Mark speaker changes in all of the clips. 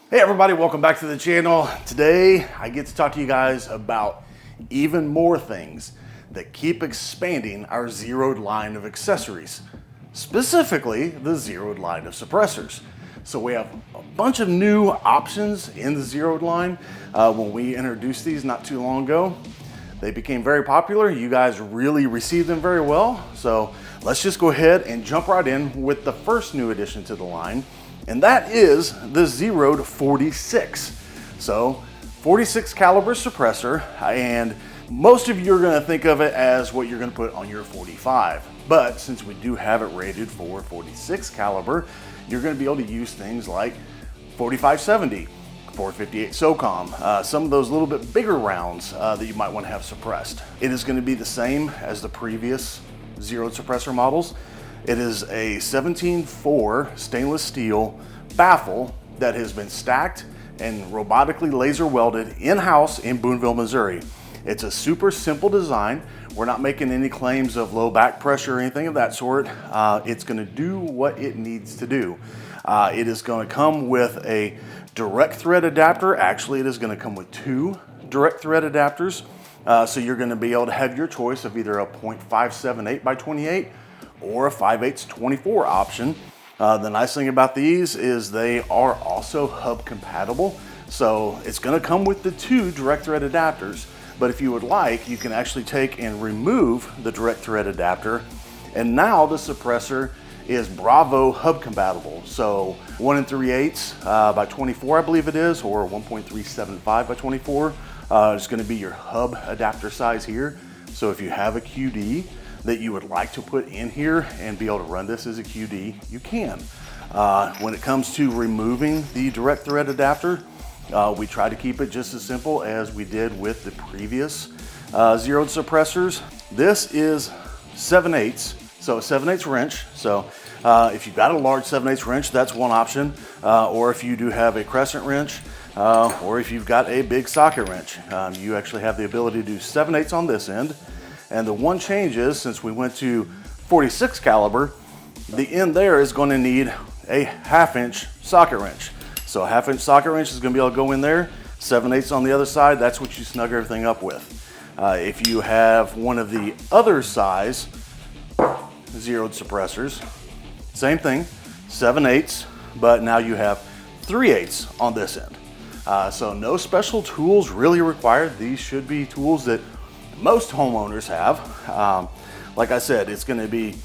Speaker 1: Hey everybody, welcome back to the channel. Today I get to talk to you guys about even more things that keep expanding our ZEROED line of accessories, specifically the ZEROED line of suppressors. So we have a bunch of new options in the ZEROED line. When we introduced these not too long ago, they became very popular. You guys really received them very well. So let's just go ahead and jump right in with the first new addition to the line, and that is the ZEROED 46. So 46 caliber suppressor, and most of you are gonna think of it as what you're gonna put on your 45. But since we do have it rated for 46 caliber, you're gonna be able to use things like 4570, 458 SOCOM, some of those little bit bigger rounds that you might wanna have suppressed. It is gonna be the same as the previous ZEROED suppressor models. It is a 17.4 stainless steel baffle that has been stacked and robotically laser welded in-house in Boonville, Missouri. It's a super simple design. We're not making any claims of low back pressure or anything of that sort. It's gonna do what it needs to do. It is gonna come with a direct thread adapter. Actually, it is gonna come with two direct thread adapters. So you're gonna be able to have your choice of either a .578 by 28 or a 5/8 24 option. The nice thing about these is they are also hub compatible. So it's gonna come with the two direct thread adapters, but if you would like, you can actually take and remove the direct thread adapter, and now the suppressor is Bravo hub compatible. So 1 3/8 by 24, I believe it is, or 1.375 by 24 is gonna be your hub adapter size here. So if you have a QD that you would like to put in here and be able to run this as a QD, you can. When it comes to removing the direct thread adapter, we try to keep it just as simple as we did with the previous ZEROED suppressors. This is 7/8, so a 7/8 wrench. So if you've got a large 7/8 wrench, that's one option. Or if you do have a crescent wrench, or if you've got a big socket wrench, you actually have the ability to do 7/8 on this end. And the one change is, since we went to 46 caliber, the end there is going to need a 1/2 inch socket wrench. So a 1/2 inch socket wrench is going to be able to go in there. 7/8 on the other side, that's what you snug everything up with. If you have one of the other size ZEROED suppressors, same thing, 7/8, but now you have 3/8 on this end. So no special tools really required. These should be tools that most homeowners have. Like I said, it's going to be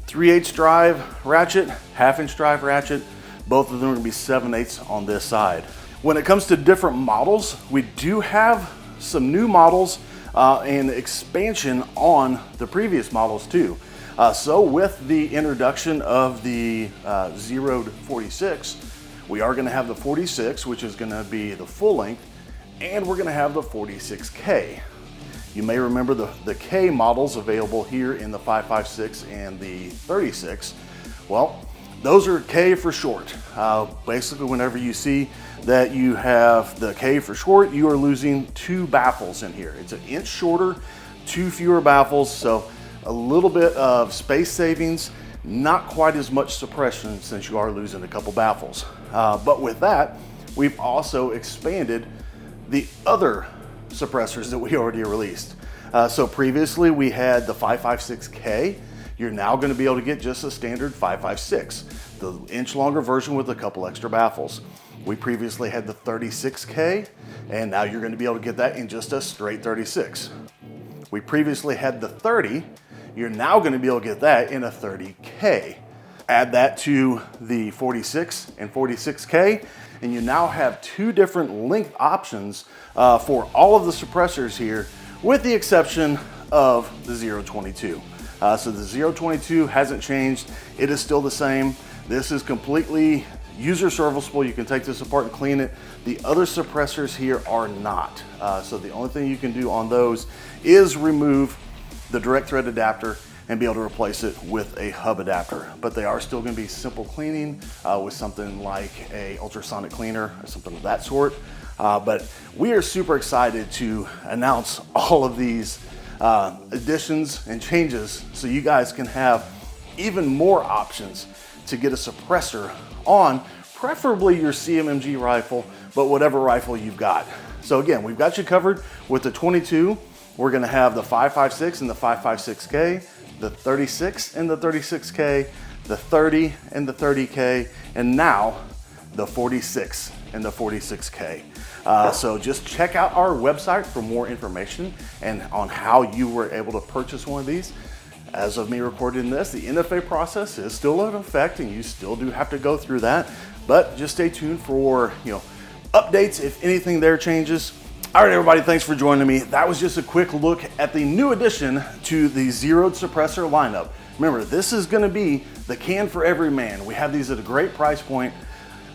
Speaker 1: 3/8 drive ratchet, 1/2 inch drive ratchet. Both of them are going to be 7/8 on this side. When it comes to different models, we do have some new models and expansion on the previous models too. So with the introduction of the ZEROED 46, we are going to have the 46, which is going to be the full length, and we're going to have the 46K. You may remember the K models available here in the 5.56 and the 36. Well, those are K for short. Basically, whenever you see that you have the K for short, you are losing two baffles in here. It's an inch shorter, two fewer baffles, so a little bit of space savings, not quite as much suppression since you are losing a couple baffles. But with that, we've also expanded the other suppressors that we already released. So previously we had the 5.56K. You're now going to be able to get just a standard 5.56, the inch longer version with a couple extra baffles. We previously had the 36K, and now you're going to be able to get that in just a straight 36. We previously had the 30. You're now going to be able to get that in a 30K. Add that to the 46 and 46K, and you now have two different length options for all of the suppressors here, with the exception of the ZEROED 22. So the ZEROED 22 hasn't changed. It is still the same. This is completely user serviceable. You can take this apart and clean it. The other suppressors here are not. So the only thing you can do on those is remove the direct thread adapter and be able to replace it with a hub adapter. But they are still going to be simple cleaning with something like a ultrasonic cleaner or something of that sort. But we are super excited to announce all of these additions and changes so you guys can have even more options to get a suppressor on preferably your CMMG rifle, but whatever rifle you've got. So again, we've got you covered with the 22. We're gonna have the 5.56 and the 5.56K, the 36 and the 36K, the 30 and the 30K, and now the 46 and the 46K. So just check out our website for more information and on how you were able to purchase one of these. As of me recording this, the NFA process is still in effect and you still do have to go through that, but just stay tuned for updates if anything there changes. All right, everybody, thanks for joining me. That was just a quick look at the new addition to the ZEROED suppressor lineup. Remember, this is gonna be the can for every man. We have these at a great price point.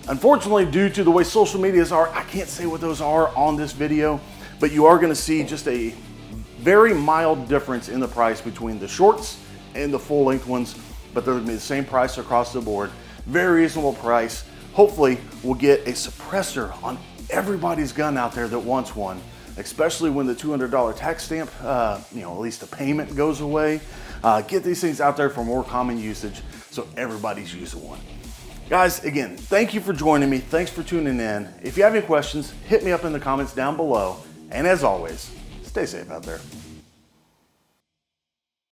Speaker 1: Unfortunately, due to the way social medias are, I can't say what those are on this video, but you are gonna see just a very mild difference in the price between the shorts and the full length ones, but they're gonna be the same price across the board. Very reasonable price. Hopefully, we'll get a suppressor on everybody's gun out there that wants one, especially when the $200 tax stamp, at least the payment goes away. Get these things out there for more common usage so everybody's using one. Guys, again, thank you for joining me. Thanks for tuning in. If you have any questions, hit me up in the comments down below. And as always, stay safe out there.